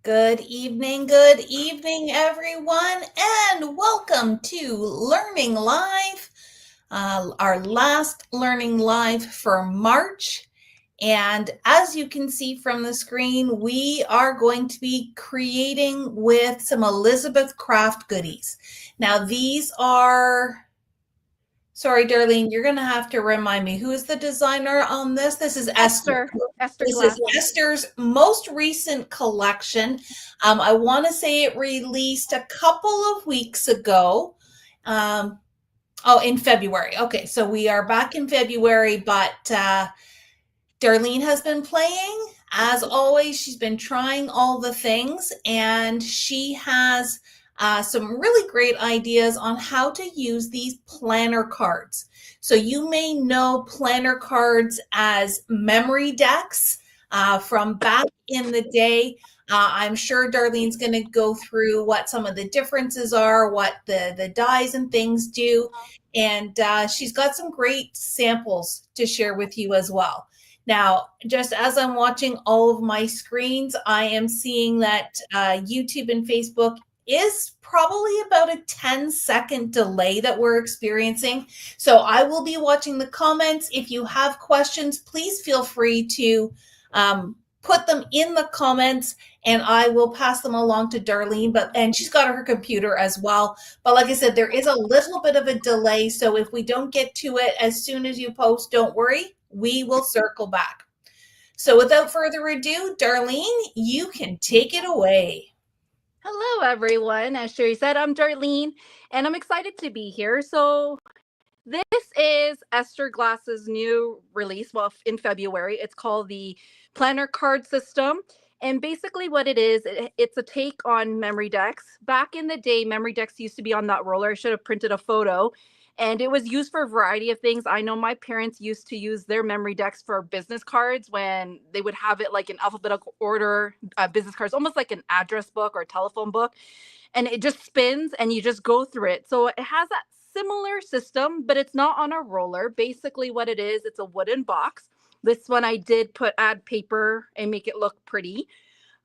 Good evening, everyone, and welcome to Learning Live, our last Learning Live for March. And as you can see from the screen, we are going to be creating with some Elizabeth Craft goodies. Now, these are... Sorry, Darlene, you're going to have to remind me. Who is the designer on this? This is Esther. Esther This Glass. is Esther's most recent collection. I want to say it released a couple of weeks ago. In February. Okay, so we are back in February, but Darlene has been playing. As always, she's been trying all the things, and she has some really great ideas on how to use these planner cards. So you may know planner cards as memory decks from back in the day. I'm sure Darlene's going to go through what some of the differences are, what the dies and things do, and she's got some great samples to share with you as well. Now, just as I'm watching all of my screens, I am seeing that YouTube and Facebook is probably about a 10-second delay that we're experiencing. So I will be watching the comments. If you have questions, please feel free to put them in the comments and I will pass them along to Darlene, and she's got her computer as well. But like I said, there is a little bit of a delay. So if we don't get to it as soon as you post, don't worry, we will circle back. So without further ado, Darlene, you can take it away. Hello, everyone. As Sherry said, I'm Darlene, and I'm excited to be here. So this is Esther Glass's new release, well, in February. It's called the Planner Card System. And basically what it is, it's a take on memory decks. Back in the day, memory decks used to be on that roller. I should have printed a photo. And it was used for a variety of things. I know my parents used to use their memory decks for business cards when they would have it like in alphabetical order, business cards, almost like an address book or telephone book. And it just spins and you just go through it. So it has that similar system, but it's not on a roller. Basically what it is, it's a wooden box. This one I did add paper and make it look pretty.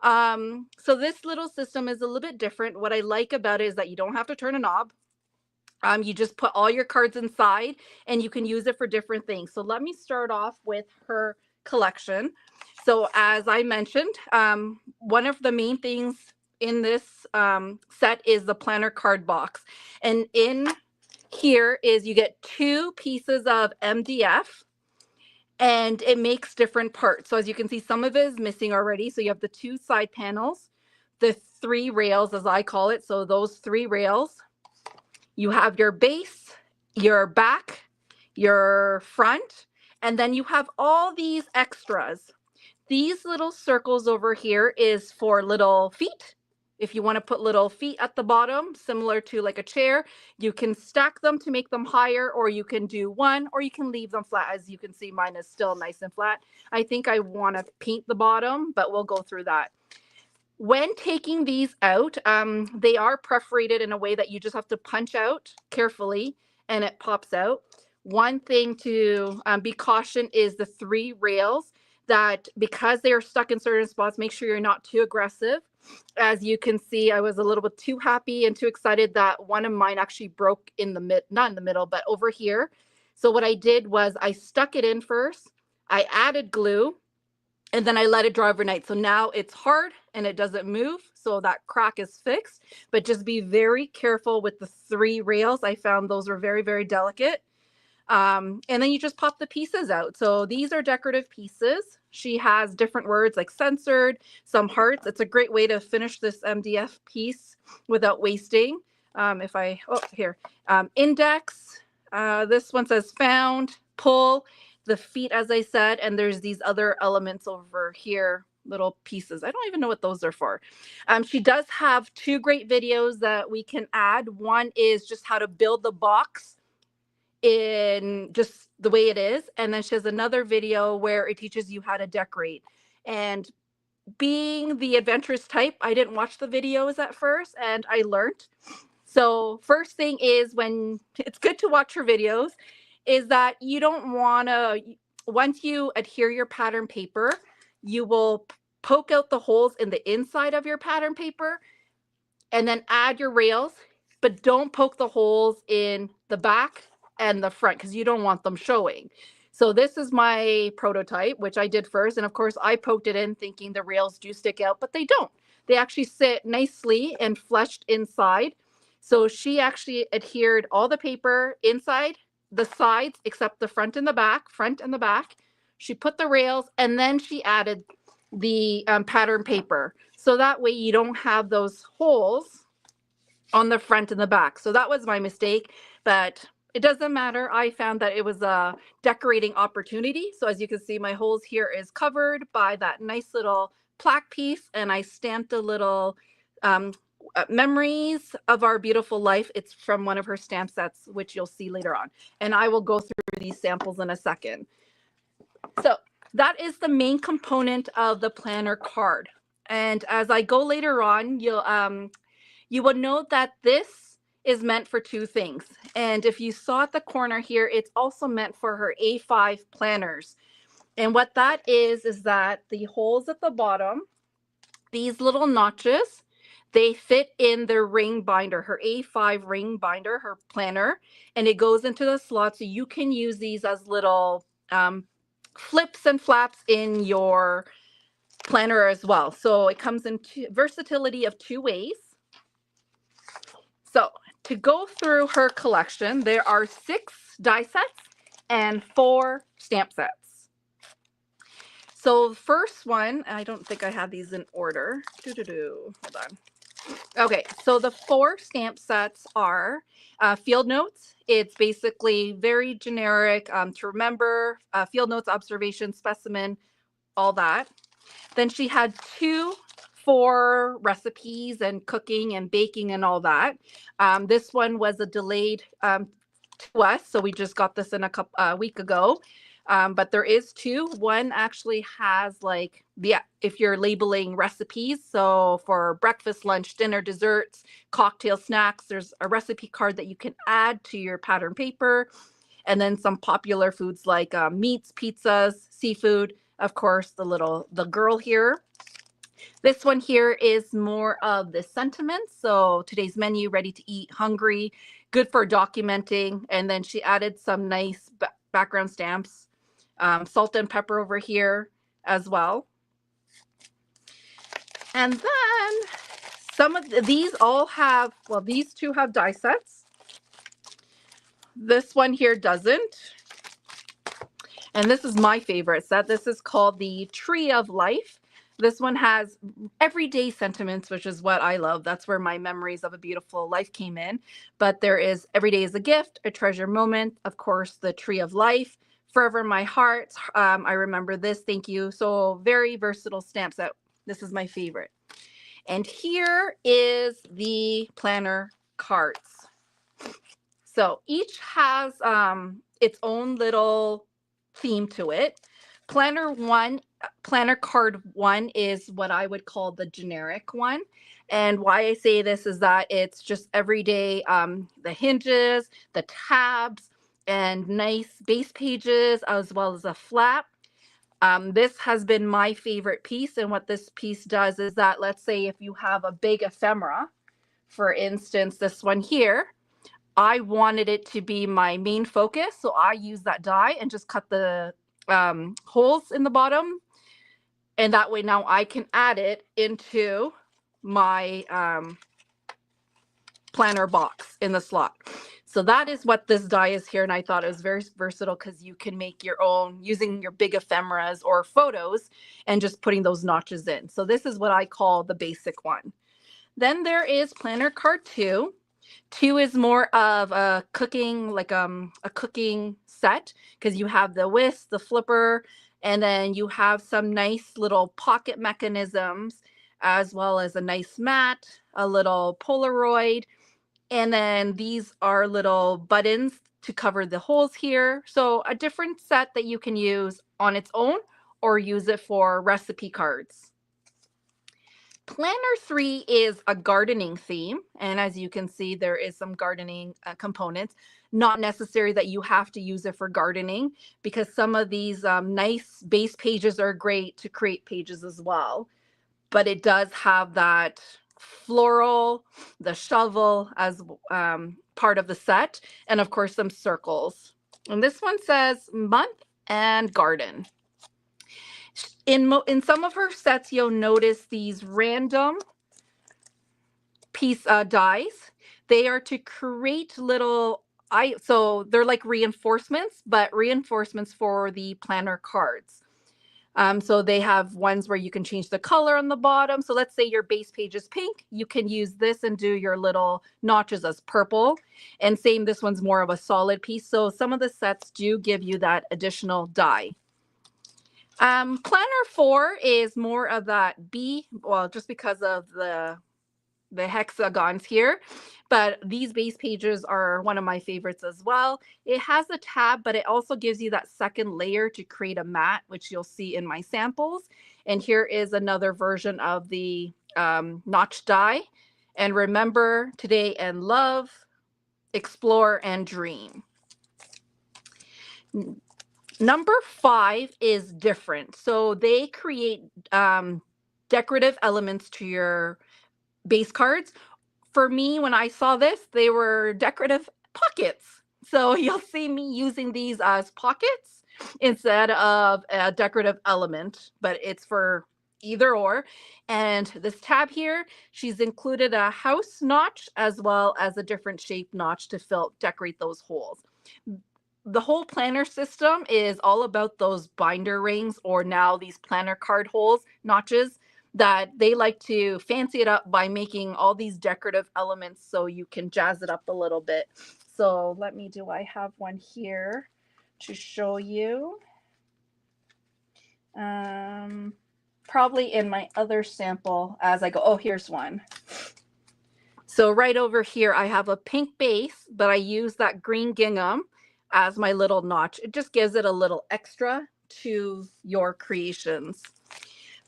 So this little system is a little bit different. What I like about it is that you don't have to turn a knob. You just put all your cards inside and you can use it for different things. So let me start off with her collection. So as I mentioned, one of the main things in this set is the planner card box. And in here is you get 2 pieces of MDF and it makes different parts. So as you can see, some of it is missing already. So you have the 2 side panels, the 3 rails as I call it. So those 3 rails. You have your base, your back, your front, and then you have all these extras. These little circles over here is for little feet. If you want to put little feet at the bottom, similar to like a chair, you can stack them to make them higher, or you can do one, or you can leave them flat. As you can see, mine is still nice and flat. I think I want to paint the bottom, but we'll go through that. When taking these out, they are perforated in a way that you just have to punch out carefully and it pops out. One thing to be cautioned is the 3 rails that, because they are stuck in certain spots, make sure you're not too aggressive. As you can see, I was a little bit too happy and too excited that one of mine actually broke in the not in the middle, but over here. So what I did was I stuck it in first. I added glue. And then I let it dry overnight. So now it's hard and it doesn't move. So that crack is fixed. But just be very careful with the 3 rails. I found those are very, very delicate. And then you just pop the pieces out. So these are decorative pieces. She has different words like censored, some hearts. It's a great way to finish this MDF piece without wasting. Index. This one says found, pull. The feet, as I said, and there's these other elements over here, little pieces. I don't even know what those are for. She does have 2 great videos that we can add. One is just how to build the box in just the way it is. And then she has another video where it teaches you how to decorate. And being the adventurous type, I didn't watch the videos at first and I learned. So first thing is, when it's good to watch her videos, is that you don't want to, once you adhere your pattern paper, you will poke out the holes in the inside of your pattern paper and then add your rails, but don't poke the holes in the back and the front because you don't want them showing. So this is my prototype, which I did first. And of course, I poked it in thinking the rails do stick out, but they don't. They actually sit nicely and fleshed inside. So she actually adhered all the paper inside, the sides, except the front and the back, front and the back. She put the rails and then she added the pattern paper. So that way you don't have those holes on the front and the back. So that was my mistake, but it doesn't matter. I found that it was a decorating opportunity. So as you can see, my holes here is covered by that nice little plaque piece, and I stamped a little memories of our beautiful life. It's from one of her stamp sets, which you'll see later on. And I will go through these samples in a second. So that is the main component of the planner card. And as I go later on, you will note that this is meant for two things. And if you saw at the corner here, it's also meant for her A5 planners. And what that is that the holes at the bottom, these little notches, they fit in the ring binder, her A5 ring binder, her planner, and it goes into the slot. So you can use these as little flips and flaps in your planner as well. So it comes in versatility of two ways. So to go through her collection, there are 6 die sets and 4 stamp sets. So the first one, I don't think I have these in order. Hold on. Okay, so the 4 stamp sets are field notes. It's basically very generic to remember, field notes, observation, specimen, all that. Then she had 2 for recipes and cooking and baking and all that. This one was a delayed to us, so we just got this in a week ago. But there is 2. One actually has like if you're labeling recipes, so for breakfast, lunch, dinner, desserts, cocktail, snacks, there's a recipe card that you can add to your pattern paper. And then some popular foods like meats, pizzas, seafood. Of course, the girl here. This one here is more of the sentiments. So today's menu, ready to eat, hungry, good for documenting. And then she added some nice background stamps, salt and pepper over here as well. And then some of these all have, well, these 2 have die sets. This one here doesn't. And this is my favorite set. This is called the Tree of Life. This one has everyday sentiments, which is what I love. That's where my memories of a beautiful life came in. But there is every day is a gift, a treasure moment, of course, the Tree of Life, forever in my heart. I remember this. Thank you. So very versatile stamp set. This is my favorite. And here is the planner cards. So each has its own little theme to it. Planner card 1 is what I would call the generic one. And why I say this is that it's just everyday, the hinges, the tabs, and nice base pages, as well as a flap. This has been my favorite piece. And what this piece does is that, let's say if you have a big ephemera, for instance, this one here, I wanted it to be my main focus. So I use that die and just cut the holes in the bottom. And that way now I can add it into my planner box in the slot. So that is what this die is here. And I thought it was very versatile because you can make your own using your big ephemeras or photos and just putting those notches in. So this is what I call the basic one. Then there is planner card 2. 2 is more of a cooking, like a cooking set, because you have the whisk, the flipper, and then you have some nice little pocket mechanisms, as well as a nice mat, a little Polaroid, and then these are little buttons to cover the holes here. So a different set that you can use on its own or use it for recipe cards. Planner 3 is a gardening theme. And as you can see, there is some gardening components. Not necessary that you have to use it for gardening, because some of these nice base pages are great to create pages as well. But it does have that floral, the shovel as part of the set, and of course some circles. And this one says month and garden. In some of her sets, you'll notice these random piece dies. They are to create little so they're like reinforcements, but reinforcements for the planner cards. So they have ones where you can change the color on the bottom. So let's say your base page is pink. You can use this and do your little notches as purple. And same, this one's more of a solid piece. So some of the sets do give you that additional die. Planner 4 is more of that B, well, just because of the hexagons here, but these base pages are one of my favorites as well. It has a tab, but it also gives you that second layer to create a mat, which you'll see in my samples. And here is another version of the notch die. And remember, today and love, explore and dream. Number 5 is different. So they create decorative elements to your base cards. For me, when I saw this, they were decorative pockets. So you'll see me using these as pockets instead of a decorative element, but it's for either or. And this tab here, she's included a house notch as well as a different shape notch to decorate those holes. The whole planner system is all about those binder rings, or now these planner card holes, notches, that they like to fancy it up by making all these decorative elements so you can jazz it up a little bit. So I have one here to show you. Probably in my other sample as I go. Oh, here's one. So right over here, I have a pink base, but I use that green gingham as my little notch. It just gives it a little extra to your creations.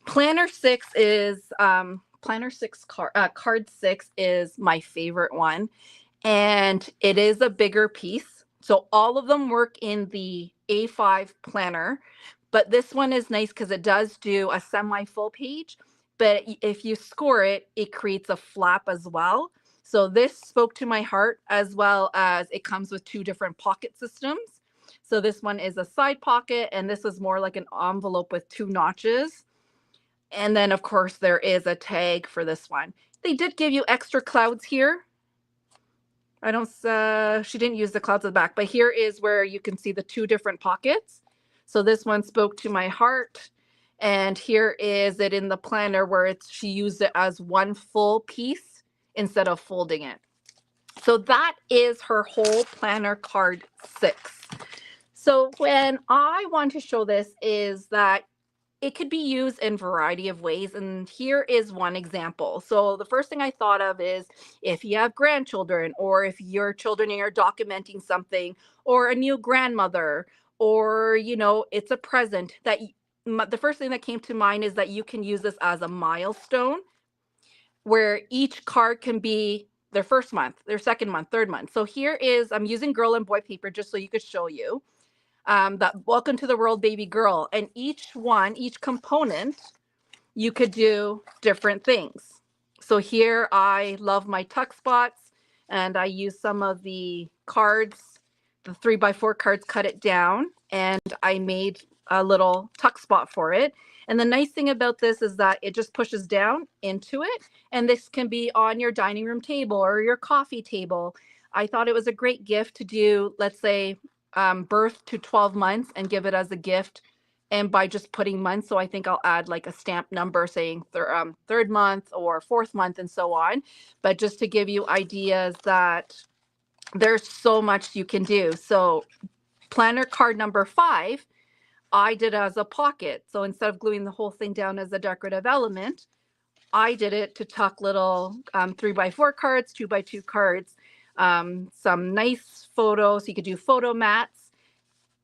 Planner 6 is card 6 is my favorite one, and it is a bigger piece. So all of them work in the A5 planner, but this one is nice because it does do a semi-full page, but if you score it, it creates a flap as well. So this spoke to my heart, as well as it comes with 2 different pocket systems. So this one is a side pocket, and this is more like an envelope with 2 notches. And then, of course, there is a tag for this one. They did give you extra clouds here. She didn't use the clouds at the back, but here is where you can see the 2 different pockets. So this one spoke to my heart. And here is it in the planner where she used it as one full piece instead of folding it. So that is her whole planner card 6. So when I want to show this is that it could be used in a variety of ways, and here is one example. So the first thing I thought of is if you have grandchildren, or if your children are documenting something, or a new grandmother, or it's a present, that the first thing that came to mind is that you can use this as a milestone, where each card can be their first month, their second month, third month. So here is, I'm using girl and boy paper just so you could show you. That welcome to the world, baby girl. And each component, you could do different things. So here I love my tuck spots, and I use some of the cards, the 3x4 cards, cut it down, and I made a little tuck spot for it. And the nice thing about this is that it just pushes down into it, and this can be on your dining room table or your coffee table. I thought it was a great gift to do, let's say, birth to 12 months and give it as a gift, and by just putting months. So I think I'll add like a stamp number saying third month or fourth month and so on. But just to give you ideas that there's so much you can do. So planner card number 5, I did as a pocket. So instead of gluing the whole thing down as a decorative element, I did it to tuck little 3x4 cards, 2x2 cards, some nice photos. You could do photo mats.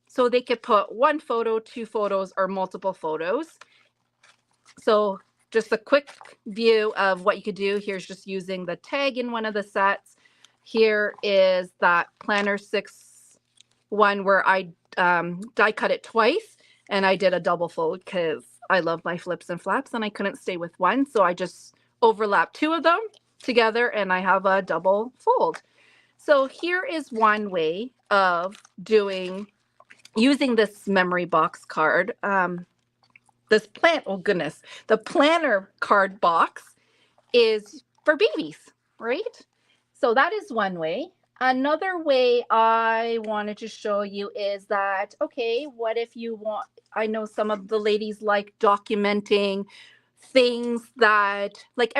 So they could put 1 photo, 2 photos, or multiple photos. So just a quick view of what you could do. Here's just using the tag in one of the sets. Here is that Planner 6 one where I die cut it twice, and I did a double fold because I love my flips and flaps and I couldn't stay with one. So I just overlapped 2 of them together and I have a double fold. So here is one way of using this memory box card. The planner card box is for babies, right? So that is one way. Another way I wanted to show you is that, okay, what if you want, I know some of the ladies like documenting things that, like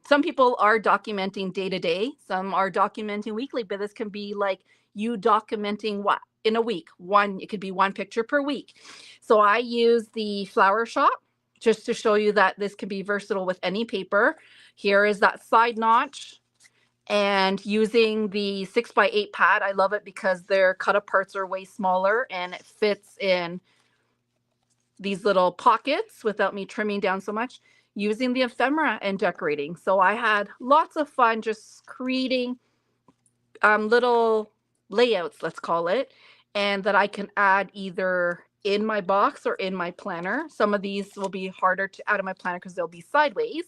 some people are documenting day to day, some are documenting weekly, but this can be like you documenting what in a week. It could be 1 picture per week. So I use the Flower Shop just to show you that this can be versatile with any paper. Here is that side notch. And using the 6x8 pad, I love it because their cut aparts are way smaller and it fits in these little pockets without me trimming down so much, using the ephemera and decorating. So I had lots of fun just creating little layouts, let's call it, and that I can add either in my box or in my planner. Some of these will be harder to add in my planner because they'll be sideways.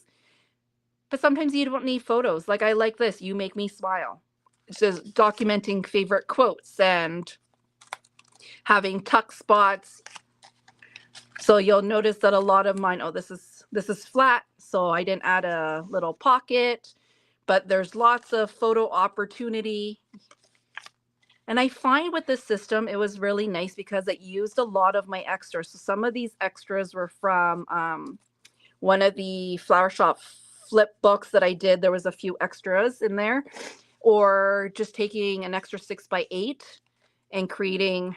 But sometimes you don't need photos. Like I like this, you make me smile. It's just documenting favorite quotes and having tuck spots. So you'll notice that a lot of mine, this is flat, so I didn't add a little pocket, but there's lots of photo opportunity. And I find with this system, it was really nice because it used a lot of my extras. So some of these extras were from one of the Flower Shop flip books that I did. There was a few extras in there, or just taking an extra 6x8 and creating.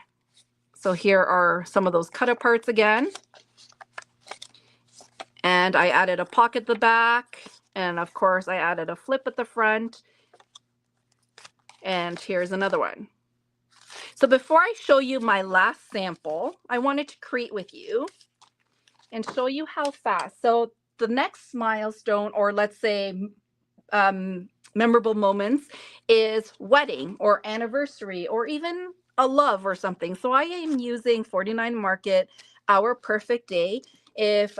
So here are some of those cut aparts again. And I added a pocket at the back. And of course I added a flip at the front. And here's another one. So before I show you my last sample, I wanted to create with you and show you how fast. So the next milestone, or let's say memorable moments, is wedding or anniversary or even a love or something. So I am using 49 Market, Our Perfect Day. If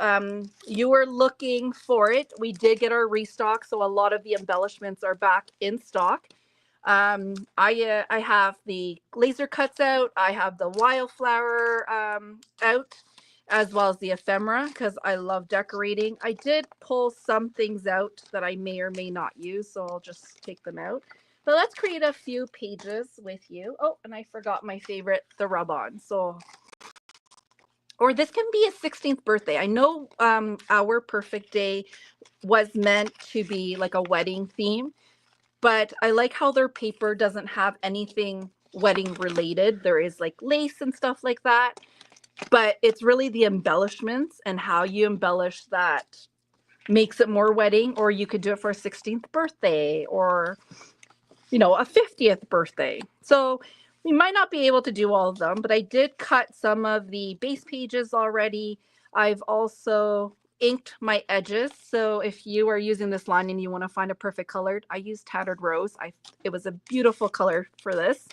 you were looking for it, we did get our restock, so a lot of the embellishments are back in stock. I have the laser cuts out, I have the wildflower out, as well as the ephemera, because I love decorating. I did pull some things out that I may or may not use, so I'll just take them out. But let's create a few pages with you. Oh, and I forgot my favorite, the rub-on. So, or this can be a 16th birthday. I know Our Perfect Day was meant to be like a wedding theme, but I like how their paper doesn't have anything wedding related. There is like lace and stuff like that, but it's really the embellishments and how you embellish that makes it more wedding. Or you could do it for a 16th birthday or, a 50th birthday. So we might not be able to do all of them, but I did cut some of the base pages already. I've also inked my edges. So if you are using this line and you want to find a perfect color, I used Tattered Rose. It was a beautiful color for this.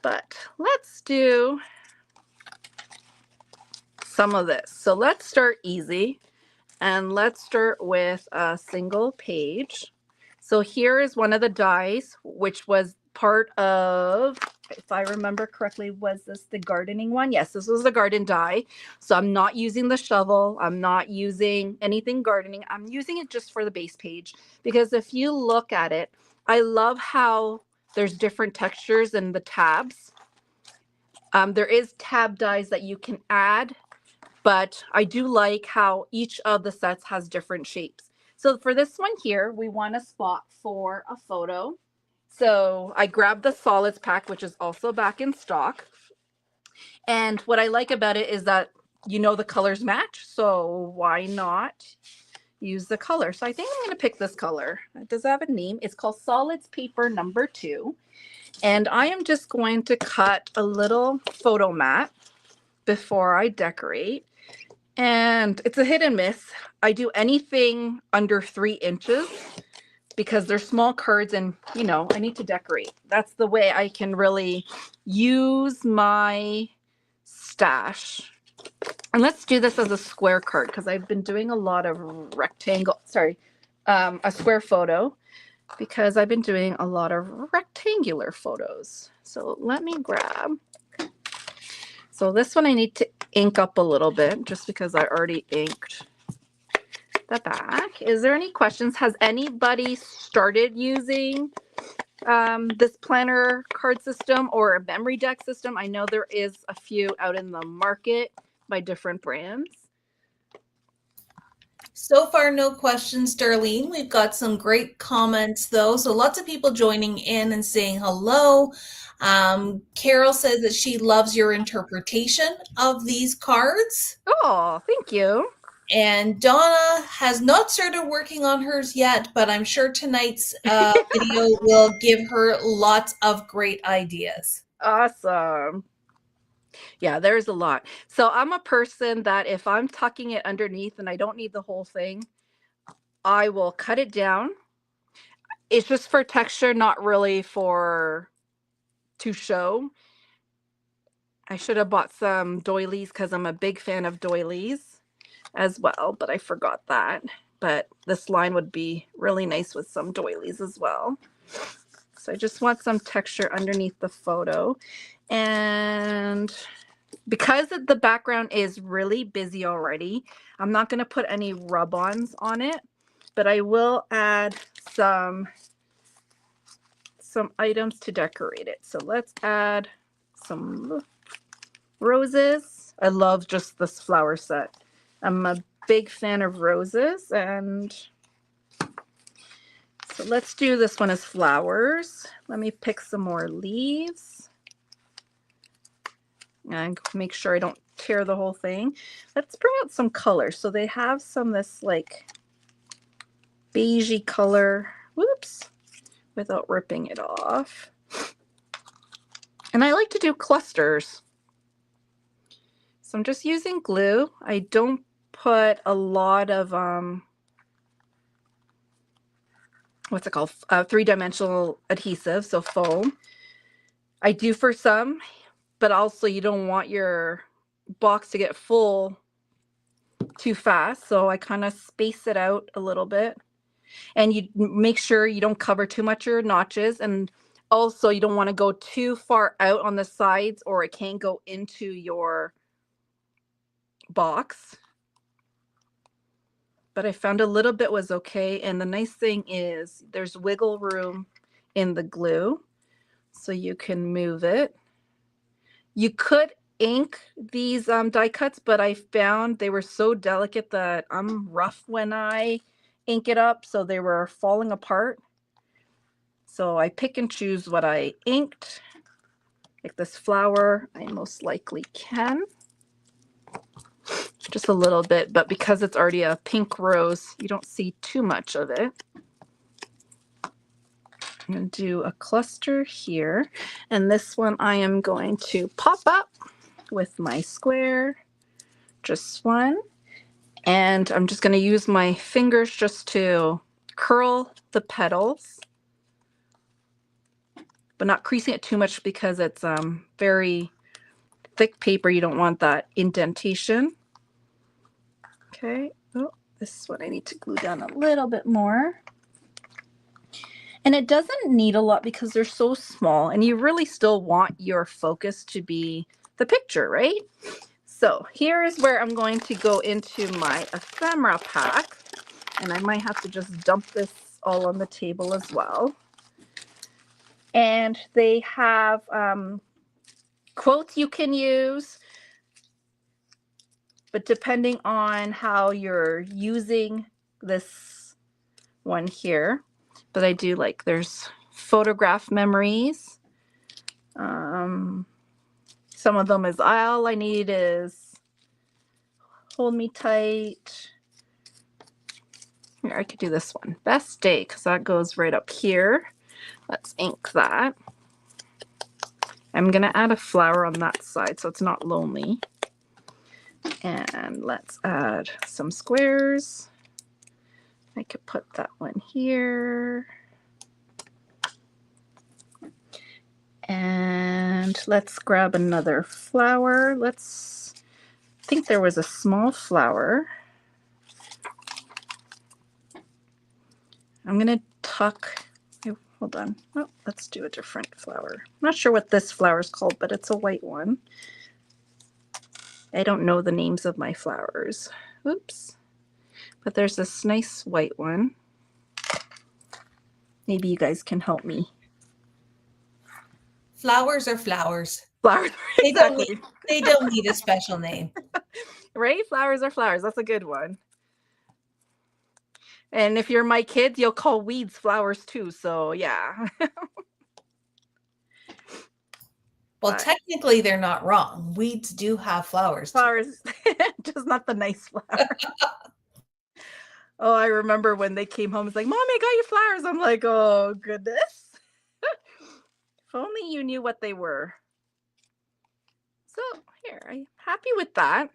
But let's do some of this. So let's start easy and let's start with a single page. So here is one of the dies, which was part of, if I remember correctly, was this the gardening one? Yes, this was the garden die. So I'm not using the shovel. I'm not using anything gardening. I'm using it just for the base page, because if you look at it, I love how there's different textures in the tabs. There is tab dies that you can add, but I do like how each of the sets has different shapes. So for this one here, we want a spot for a photo. So I grabbed the solids pack, which is also back in stock. And what I like about it is that, the colors match. So why not use the color? So I think I'm going to pick this color. Does it have a name? It's called Solids Paper number 2. And I am just going to cut a little photo mat before I decorate. And it's a hit and miss. I do anything under 3 inches because they're small cards and, you know, I need to decorate. That's the way I can really use my stash. And let's do this as a square card because I've been doing a lot of a square photo because I've been doing a lot of rectangular photos. So let me grab. So this one I need to ink up a little bit just because I already inked the back. Is there any questions? Has anybody started using this planner card system or a memory deck system? I know there is a few out in the market by different brands. So far, no questions, Darlene. We've got some great comments, though. So lots of people joining in and saying hello. Carol says that she loves your interpretation of these cards. Oh, thank you. And Donna has not started working on hers yet, but I'm sure tonight's video will give her lots of great ideas. Awesome. Yeah, there's a lot. So I'm a person that if I'm tucking it underneath and I don't need the whole thing, I will cut it down. It's just for texture, not really for to show. I should have bought some doilies because I'm a big fan of doilies as well, but I forgot that. But this line would be really nice with some doilies as well. So I just want some texture underneath the photo. And because the background is really busy already, I'm not going to put any rub-ons on it, but I will add some items to decorate it. So let's add some roses. I love just this flower set. I'm a big fan of roses, and so let's do this one as flowers. Let me pick some more leaves and make sure I don't tear the whole thing. Let's bring out some color. So they have some this like beigey color, whoops, without ripping it off. And I like to do clusters. So I'm just using glue. I don't put a lot of what's it called? 3-dimensional adhesive, so foam. I do for some, but also you don't want your box to get full too fast. So I kind of space it out a little bit. And you make sure you don't cover too much your notches. And also you don't want to go too far out on the sides or it can't go into your box. But I found a little bit was okay. And the nice thing is there's wiggle room in the glue, so you can move it. You could ink these die cuts, but I found they were so delicate that I'm rough when I ink it up, so they were falling apart. So I pick and choose what I inked. Like this flower, I most likely can. Just a little bit, but because it's already a pink rose, you don't see too much of it. I'm going to do a cluster here, and this one I am going to pop up with my square, just one, and I'm just going to use my fingers just to curl the petals, but not creasing it too much because it's very thick paper. You don't want that indentation. Okay, oh, this is what I need to glue down a little bit more. And it doesn't need a lot because they're so small, and you really still want your focus to be the picture, right? So here is where I'm going to go into my ephemera pack, and I might have to just dump this all on the table as well. And they have quotes you can use, but depending on how you're using this one here, but I do like there's photograph memories. Some of them is all I need is hold me tight. Here, I could do this one. Best day, because that goes right up here. Let's ink that. I'm going to add a flower on that side so it's not lonely. And let's add some squares. I could put that one here. And let's grab another flower. I think there was a small flower. I'm gonna tuck, oh, hold on. Oh, let's do a different flower. I'm not sure what this flower is called, but it's a white one. I don't know the names of my flowers. Oops. But there's this nice white one. Maybe you guys can help me. Flowers are flowers. Flowers, exactly. They don't need a special name. Right? Flowers are flowers. That's a good one. And if you're my kid, you'll call weeds flowers too. So yeah. Well, technically they're not wrong. Weeds do have flowers. Flowers, just not the nice flower. Oh, I remember when they came home, it's like, Mom, I got your flowers. I'm like, oh, goodness. If only you knew what they were. So here, I'm happy with that.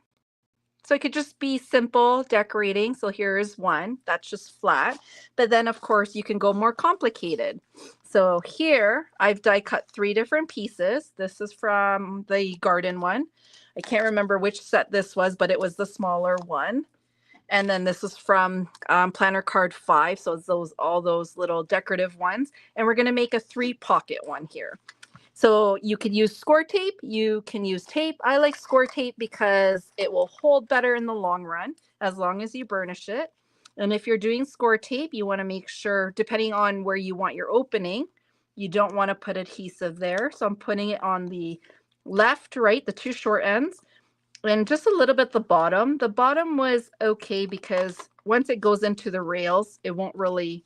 So it could just be simple decorating. So here's one that's just flat. But then, of course, you can go more complicated. So here, I've die cut 3 different pieces. This is from the garden one. I can't remember which set this was, but it was the smaller one. And then this is from planner card 5. So it's all those little decorative ones. And we're going to make a 3-pocket one here. So you could use score tape. You can use tape. I like score tape because it will hold better in the long run as long as you burnish it. And if you're doing score tape, you want to make sure, depending on where you want your opening, you don't want to put adhesive there. So I'm putting it on the left, right, the 2 short ends. And just a little bit the bottom. The bottom was okay because once it goes into the rails, it won't really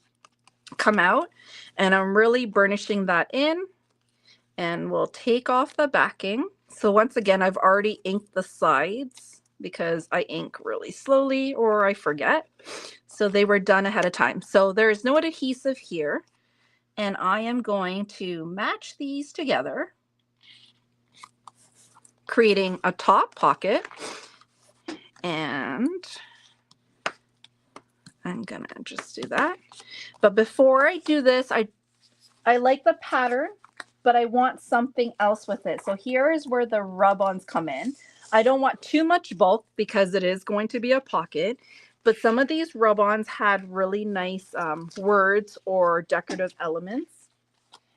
come out. And I'm really burnishing that in. And we'll take off the backing. So once again, I've already inked the sides because I ink really slowly or I forget. So they were done ahead of time. So there's no adhesive here. And I am going to match these together, creating a top pocket. And I'm gonna just do that. But before I do this, I like the pattern, but I want something else with it. So here is where the rub-ons come in. I don't want too much bulk because it is going to be a pocket, but some of these rub-ons had really nice words or decorative elements.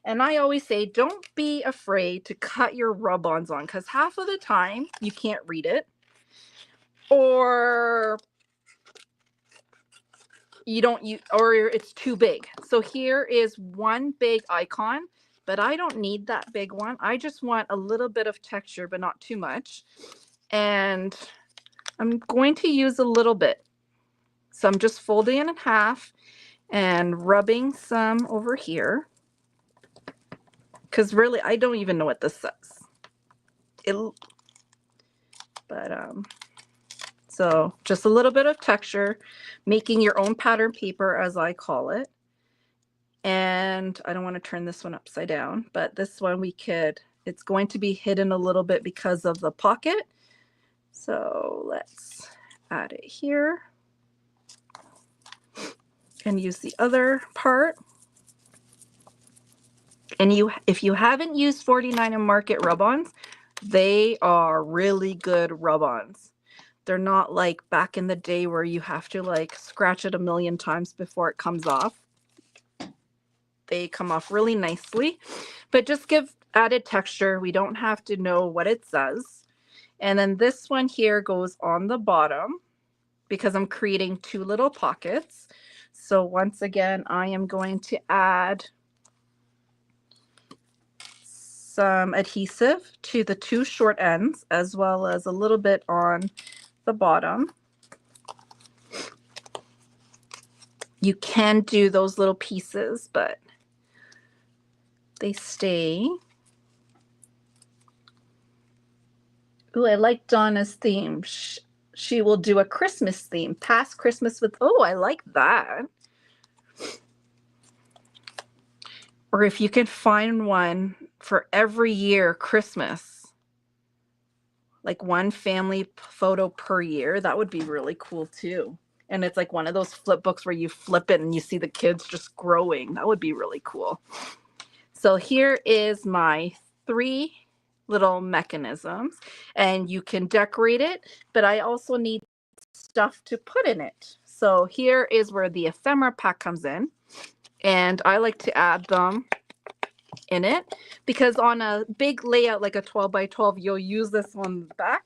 And I always say, don't be afraid to cut your rub-ons on because half of the time you can't read it or or it's too big. So here is one big icon, but I don't need that big one. I just want a little bit of texture, but not too much. And I'm going to use a little bit. So I'm just folding it in half and rubbing some over here. Because really, I don't even know what this says. So just a little bit of texture, making your own pattern paper, as I call it. And I don't want to turn this one upside down, but this one it's going to be hidden a little bit because of the pocket. So let's add it here and use the other part. And if you haven't used 49 and Market rub-ons, they are really good rub-ons. They're not like back in the day where you have to like scratch it a million times before it comes off. They come off really nicely, but just give added texture. We don't have to know what it says. And then this one here goes on the bottom because I'm creating 2 little pockets. So once again, I am going to add some adhesive to the 2 short ends as well as a little bit on the bottom. You can do those little pieces, but they stay. Ooh, I like Donna's theme. She will do a Christmas theme. Past Christmas with, oh, I like that. Or if you can find one for every year Christmas, like one family photo per year. That would be really cool too. And it's like one of those flip books where you flip it and you see the kids just growing. That would be really cool. So here is my 3 little mechanisms, and you can decorate it, but I also need stuff to put in it. So here is where the ephemera pack comes in, and I like to add them in it because on a big layout like a 12 by 12, you'll use this on the back.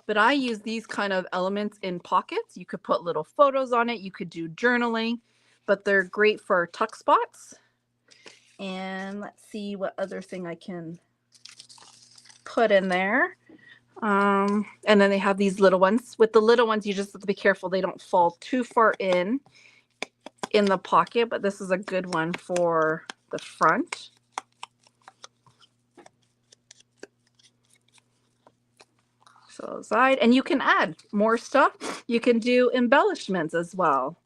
But I use these kind of elements in pockets. You could put little photos on it. You could do journaling, but they're great for tuck spots. And let's see what other thing I can put in there. And then they have these little ones. With the little ones, you just have to be careful they don't fall too far in the pocket, but this is a good one for the front. So side, and you can add more stuff. You can do embellishments as well.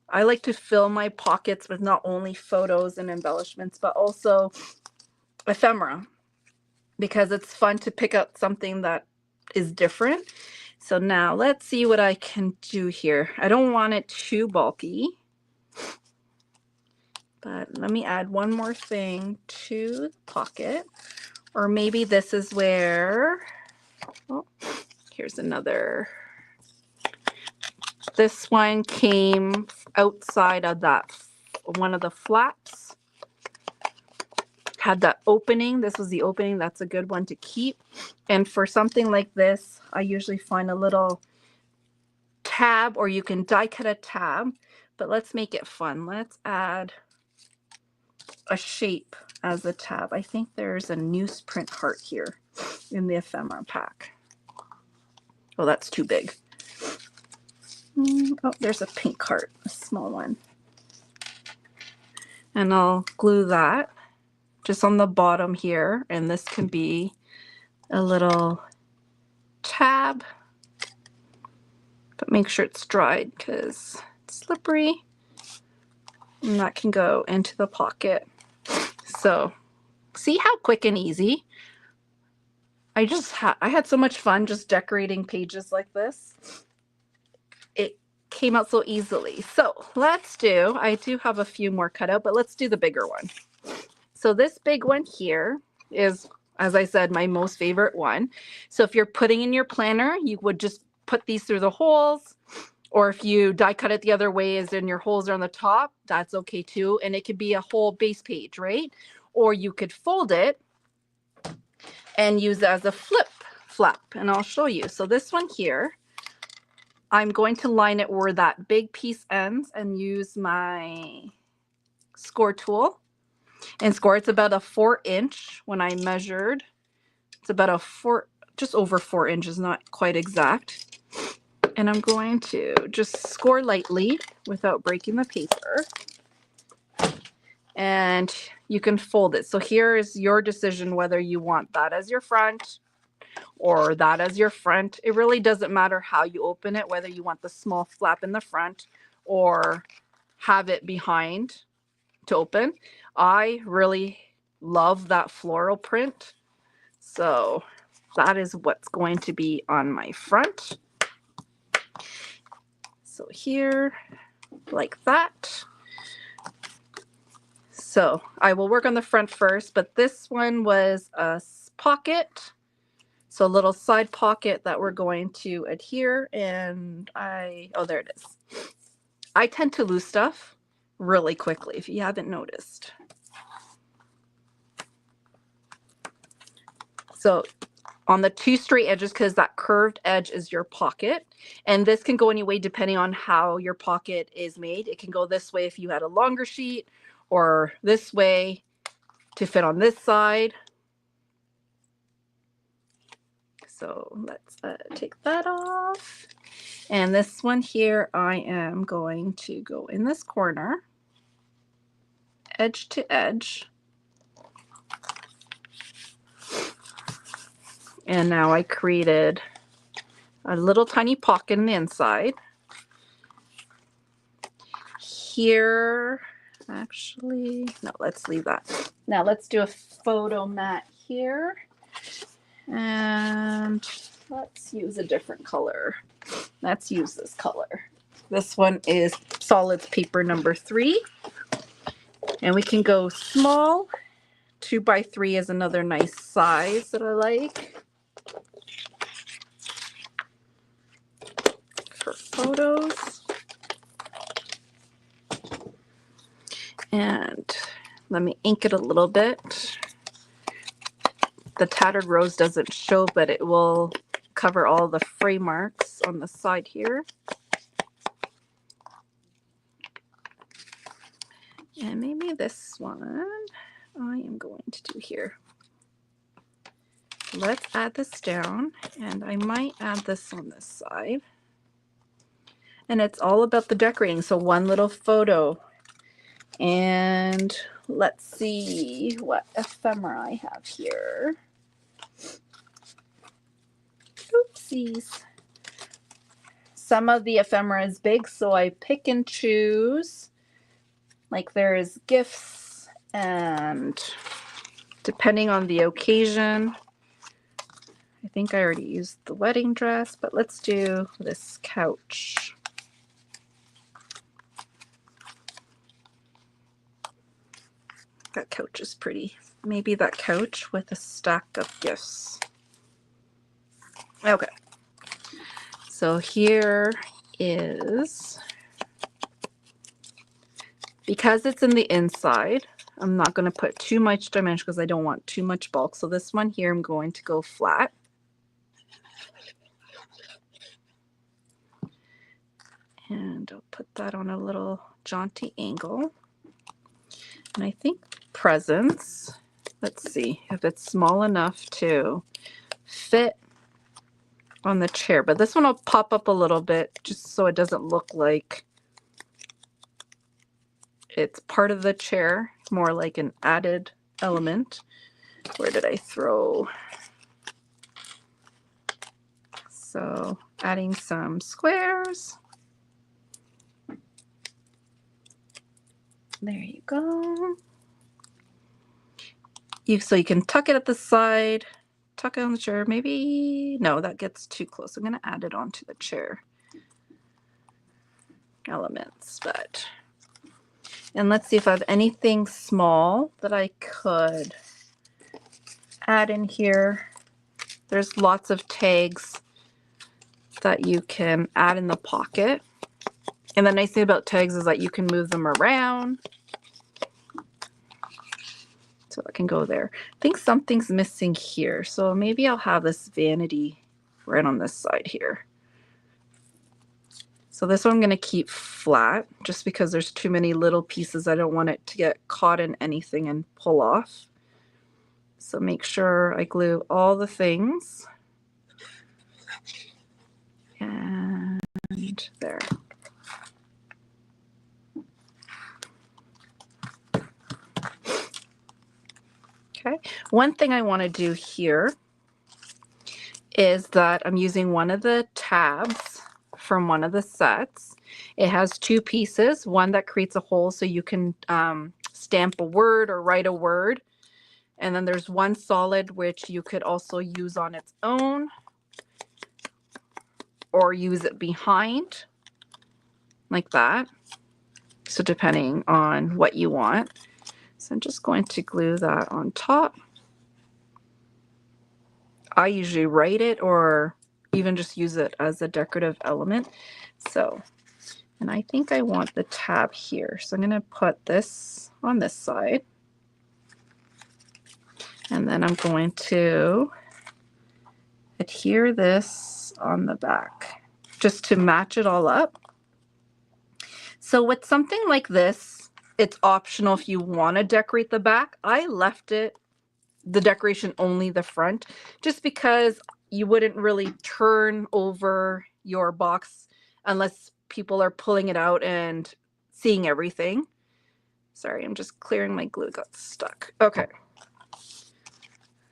I like to fill my pockets with not only photos and embellishments, but also ephemera, because it's fun to pick up something that is different. So now let's see what I can do here. I don't want it too bulky, but let me add one more thing to the pocket. Or maybe this is where, oh, here's another. This one came outside of that, one of the flaps. Had that opening. This was the opening. That's a good one to keep. And for something like this, I usually find a little tab, or you can die cut a tab, but let's make it fun. Let's add a shape as a tab. I think there's a newsprint heart here in the ephemera pack. Oh, that's too big. Oh, there's a pink heart, a small one. And I'll glue that just on the bottom here. And this can be a little tab, but make sure it's dried because it's slippery. And that can go into the pocket. So see how quick and easy. I had so much fun just decorating pages like this. It came out so easily. So I do have a few more cut out, but let's do the bigger one. So this big one here is, as I said, my most favorite one. So if you're putting in your planner, you would just put these through the holes, or if you die cut it the other way as in your holes are on the top, that's okay too. And it could be a whole base page, right? Or you could fold it and use it as a flap, and I'll show you. So this one here, I'm going to line it where that big piece ends and use my score tool. And score, it's about a 4-inch when I measured. It's about just over 4 inches, not quite exact. And I'm going to just score lightly without breaking the paper. And you can fold it. So here is your decision whether you want that as your front or that as your front. It really doesn't matter how you open it, whether you want the small flap in the front or have it behind to open. I really love that floral print. So that is what's going to be on my front. So here, like that. So I will work on the front first, but this one was a pocket. So a little side pocket that we're going to adhere, and oh, there it is. I tend to lose stuff really quickly, if you haven't noticed. So on the 2 straight edges, because that curved edge is your pocket, and this can go any way depending on how your pocket is made. It can go this way if you had a longer sheet, or this way to fit on this side. So let's take that off. And this one here, I am going to go in this corner, edge to edge. And now I created a little tiny pocket on the inside. Here, actually, no, let's leave that. Now let's do a photo mat here. And let's use a different color. Let's use this color. This one is solids paper number 3. And we can go small. 2x3 is another nice size that I like for photos. And let me ink it a little bit. The tattered rose doesn't show, but it will cover all the fray marks on the side here. And maybe this one I am going to do here. Let's add this down, and I might add this on this side. And it's all about the decorating. So one little photo. And let's see what ephemera I have here. Oopsies. Some of the ephemera is big, so I pick and choose. Like there's gifts, and depending on the occasion, I think I already used the wedding dress, but let's do this couch. That couch is pretty. Maybe that couch with a stack of gifts. Okay. So here is, because it's in the inside, I'm not going to put too much dimension because I don't want too much bulk. So this one here, I'm going to go flat. And I'll put that on a little jaunty angle. And I think presents, let's see if it's small enough to fit on the chair. But this one will pop up a little bit just so it doesn't look like it's part of the chair, more like an added element. Where did I throw? So adding some squares. There you go. So you can tuck it at the side, tuck it on the chair. Maybe, no, that gets too close. I'm going to add it onto the chair elements, but, and let's see if I have anything small that I could add in here. There's lots of tags that you can add in the pocket. And the nice thing about tags is that you can move them around. So it can go there. I think something's missing here. So maybe I'll have this vanity right on this side here. So this one I'm going to keep flat just because there's too many little pieces. I don't want it to get caught in anything and pull off. So make sure I glue all the things. And there. Okay. One thing I want to do here is that I'm using one of the tabs from one of the sets. It has 2 pieces, one that creates a hole so you can stamp a word or write a word. And then there's one solid which you could also use on its own or use it behind like that. So depending on what you want. So I'm just going to glue that on top. I usually write it or even just use it as a decorative element. So, and I think I want the tab here. So I'm going to put this on this side. And then I'm going to adhere this on the back just to match it all up. So with something like this, it's optional if you want to decorate the back. I left it, the decoration only the front, just because you wouldn't really turn over your box unless people are pulling it out and seeing everything. Sorry, I'm just clearing my glue, got stuck. Okay.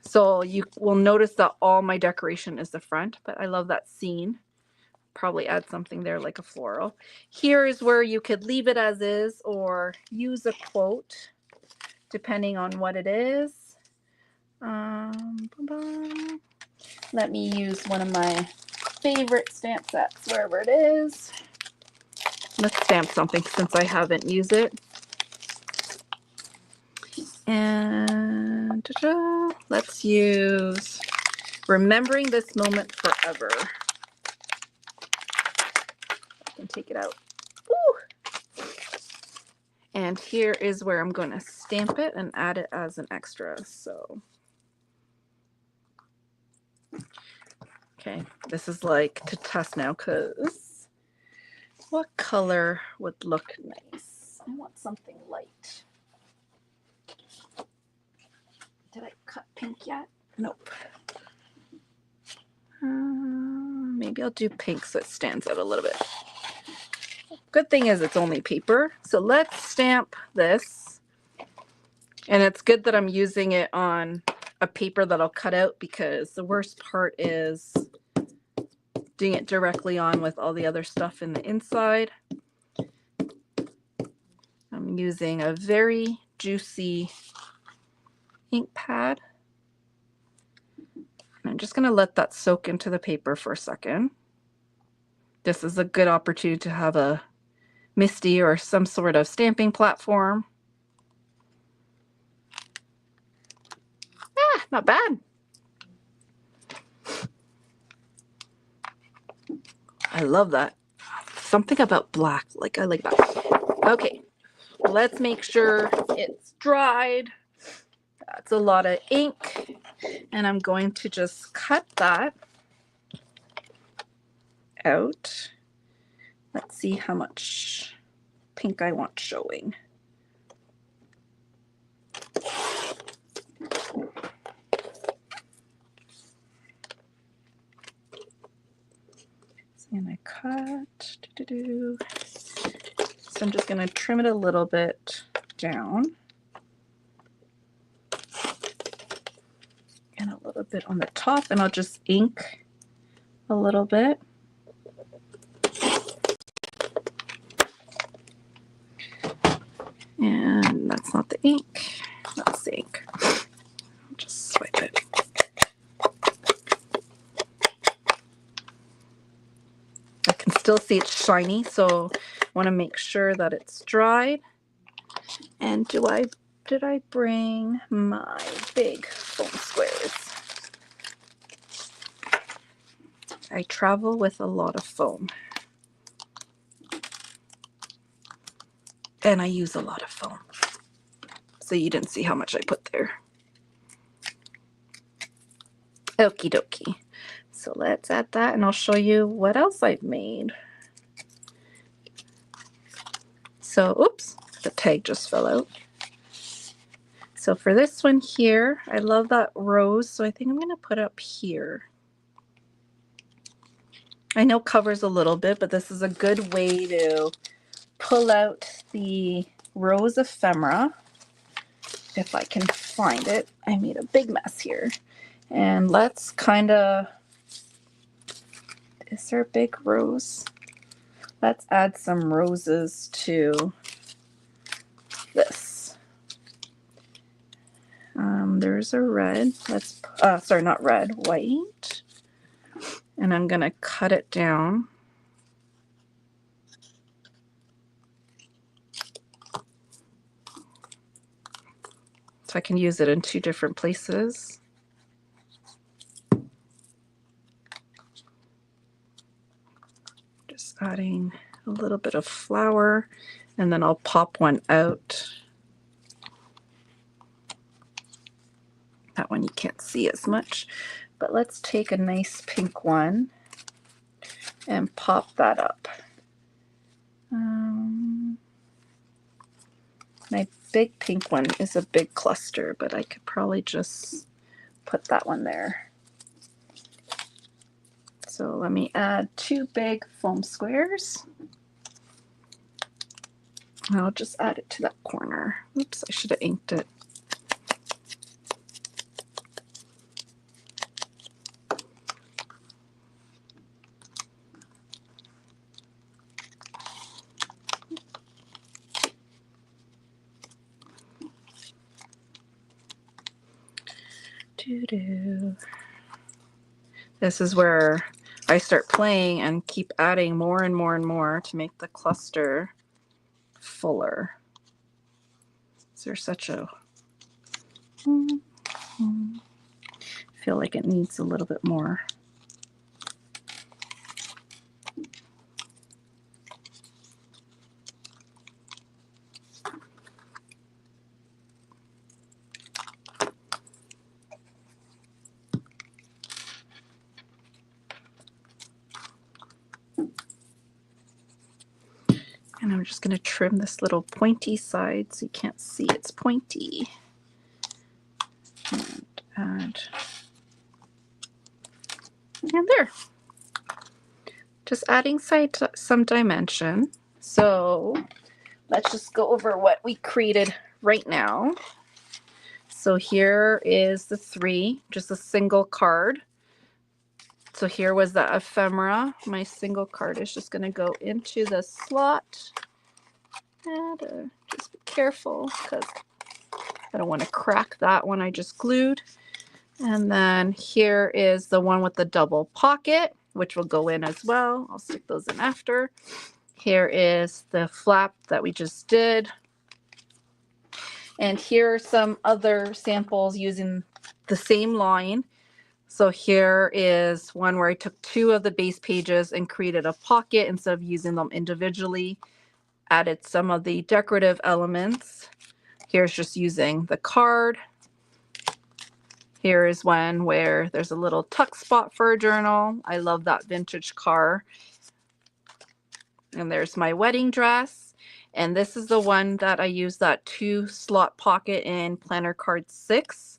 So you will notice that all my decoration is the front, but I love that scene. Probably add something there like a floral. Here is where you could leave it as is or use a quote depending on what it is. Let me use one of my favorite stamp sets, wherever it is. Let's stamp something since I haven't used it. And let's use Remembering This Moment Forever. I can take it out. Woo! And here is where I'm going to stamp it and add it as an extra. So, okay, this is like to test now because what color would look nice? I want something light. Did I cut pink yet? Nope. Maybe I'll do pink so it stands out a little bit. Good thing is it's only paper. So let's stamp this. And it's good that I'm using it on a paper that I'll cut out because the worst part is doing it directly on with all the other stuff in the inside. I'm using a very juicy ink pad. And I'm just going to let that soak into the paper for a second. This is a good opportunity to have a MISTI or some sort of stamping platform. Ah, not bad. I love that. Something about black, like I like that. Okay, let's make sure it's dried. That's a lot of ink. And I'm going to just cut that out. Let's see how much pink I want showing. And I cut. So I'm just going to trim it a little bit down. And a little bit on the top, and I'll just ink a little bit. And that's not the ink, that's the ink. I'll just swipe it. I can still see it's shiny, so I want to make sure that it's dried. And did I bring my big foam squares? I travel with a lot of foam. And I use a lot of foam. So you didn't see how much I put there. Okie dokie. So let's add that and I'll show you what else I've made. So, oops, the tag just fell out. So for this one here, I love that rose, so I think I'm going to put up here. I know covers a little bit, but this is a good way to pull out the rose ephemera. If I can find it. I made a big mess here. And let's kind of, is there a big rose? Let's add some roses to this. There's a red. Let's, sorry, not red, white. And I'm gonna cut it down. So I can use it in two different places. Just adding a little bit of flour, and then I'll pop one out. That one you can't see as much, but let's take a nice pink one and pop that up. My big pink one is a big cluster, but I could probably just put that one there. So let me add 2 big foam squares. I'll just add it to that corner. Oops, I should have inked it. Doo-doo. This is where I start playing and keep adding more and more and more to make the cluster fuller. Is there such a... I feel like it needs a little bit more. And I'm just going to trim this little pointy side so you can't see it's pointy. And add. And there. Just adding some dimension. So let's just go over what we created right now. So here is the 3, just a single card. So here was the ephemera. My single card is just going to go into the slot. And just be careful because I don't want to crack that one I just glued. And then here is the one with the double pocket, which will go in as well. I'll stick those in after. Here is the flap that we just did. And here are some other samples using the same line. So here is one where I took 2 of the base pages and created a pocket instead of using them individually. Added some of the decorative elements. Here's just using the card. Here is one where there's a little tuck spot for a journal. I love that vintage car. And there's my wedding dress. And this is the one that I use that 2 slot pocket in planner card 6.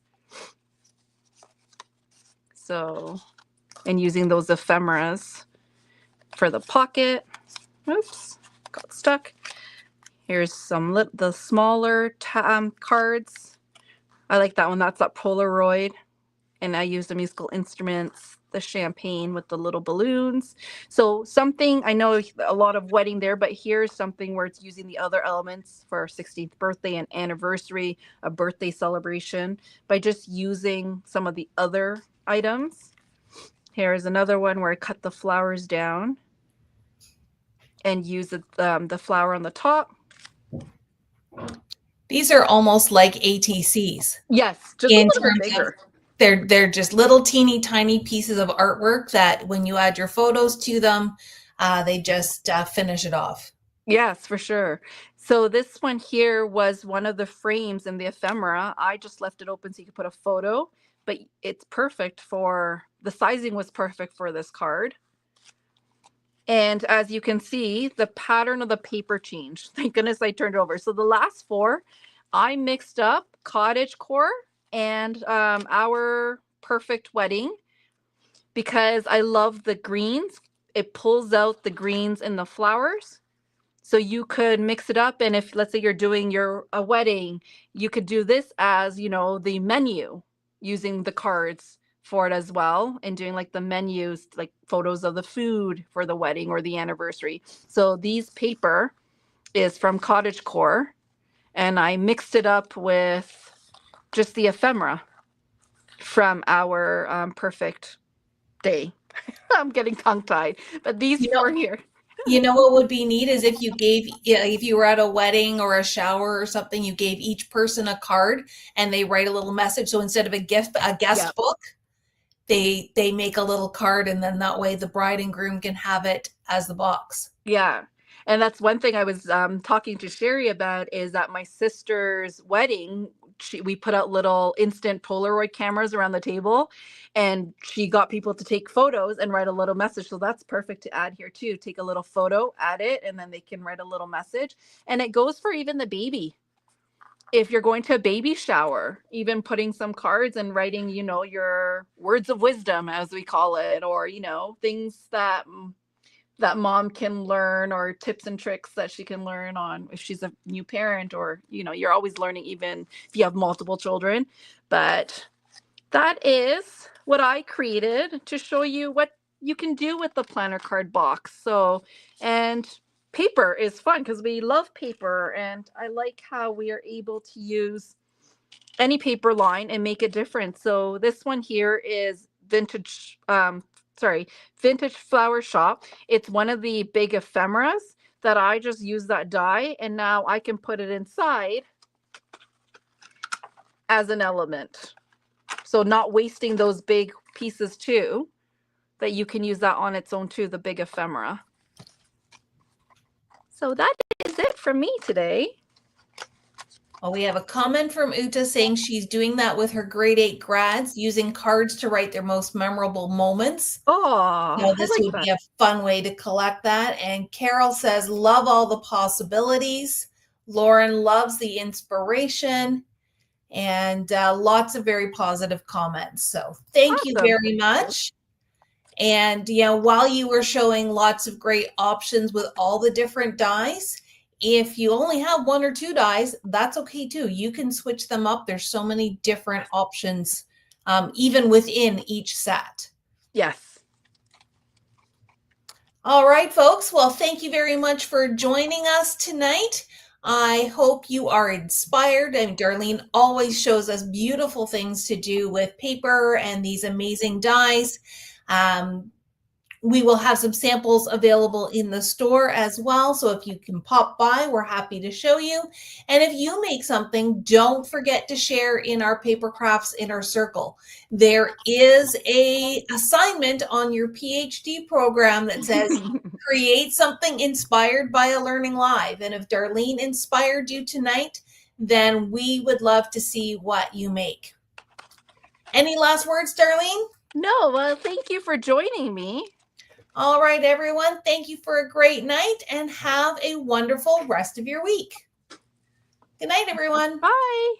So, and using those ephemeras for the pocket. Oops, got stuck. Here's some the smaller cards. I like that one. That's that Polaroid. And I use the musical instruments, the champagne with the little balloons. So something, I know a lot of wedding there, but here's something where it's using the other elements for our 16th birthday and anniversary, a birthday celebration, by just using some of the other items. Here's another one where I cut the flowers down and use the flower on the top. These are almost like ATCs. Yes, just a in little bit terms bigger. of they're just little teeny tiny pieces of artwork that when you add your photos to them, they just finish it off. Yes, for sure. So this one here was one of the frames in the ephemera. I just left it open so you could put a photo, but it's perfect for, the sizing was perfect for this card. And as you can see, the pattern of the paper changed. Thank goodness I turned it over. So the last 4, I mixed up cottagecore and our perfect wedding because I love the greens. It pulls out the greens in the flowers. So you could mix it up. And if, let's say you're doing a wedding, you could do this as, the menu using the cards for it as well. And doing like the menus, like photos of the food for the wedding or the anniversary. So these paper is from cottagecore. And I mixed it up with just the ephemera from our perfect day. I'm getting tongue-tied. But these 4 here. You know what would be neat is if you were at a wedding or a shower or something, you gave each person a card and they write a little message. So instead of a guest book, they make a little card, and then that way the bride and groom can have it as the box. Yeah. And that's one thing I was talking to Sherry about, is that my sister's wedding, we put out little instant Polaroid cameras around the table, and she got people to take photos and write a little message. So that's perfect to add here too. Take a little photo, add it, and then they can write a little message. And it goes for even the baby. If you're going to a baby shower, even putting some cards and writing, your words of wisdom, as we call it, or, things that mom can learn, or tips and tricks that she can learn on if she's a new parent, or, you're always learning even if you have multiple children. But that is what I created to show you what you can do with the planner card box. So, and paper is fun because we love paper, and I like how we are able to use any paper line and make a difference. So this one here is vintage vintage flower shop. It's one of the big ephemeras that I just use that die, and now I can put it inside as an element. So not wasting those big pieces too, that you can use that on its own too, the big ephemera. So that is it from me today. Well, we have a comment from Uta saying she's doing that with her grade 8 grads, using cards to write their most memorable moments. Oh, So this would be a fun way to collect that. And Carol says, love all the possibilities. Lauren loves the inspiration, and lots of very positive comments. So thank you very much. And while you were showing lots of great options with all the different dies, if you only have 1 or 2 dies, that's okay too. You can switch them up. There's so many different options, even within each set. Yes. All right, folks. Well, thank you very much for joining us tonight. I hope you are inspired. And Darlene always shows us beautiful things to do with paper and these amazing dies. We will have some samples available in the store as well. So if you can pop by, we're happy to show you. And if you make something, don't forget to share in our Papercrafts Inner Circle. There is a assignment on your PhD program that says create something inspired by a Learning Live. And if Darlene inspired you tonight, then we would love to see what you make. Any last words, Darlene? No, well, thank you for joining me. All right, everyone. Thank you for a great night and have a wonderful rest of your week. Good night, everyone. Bye.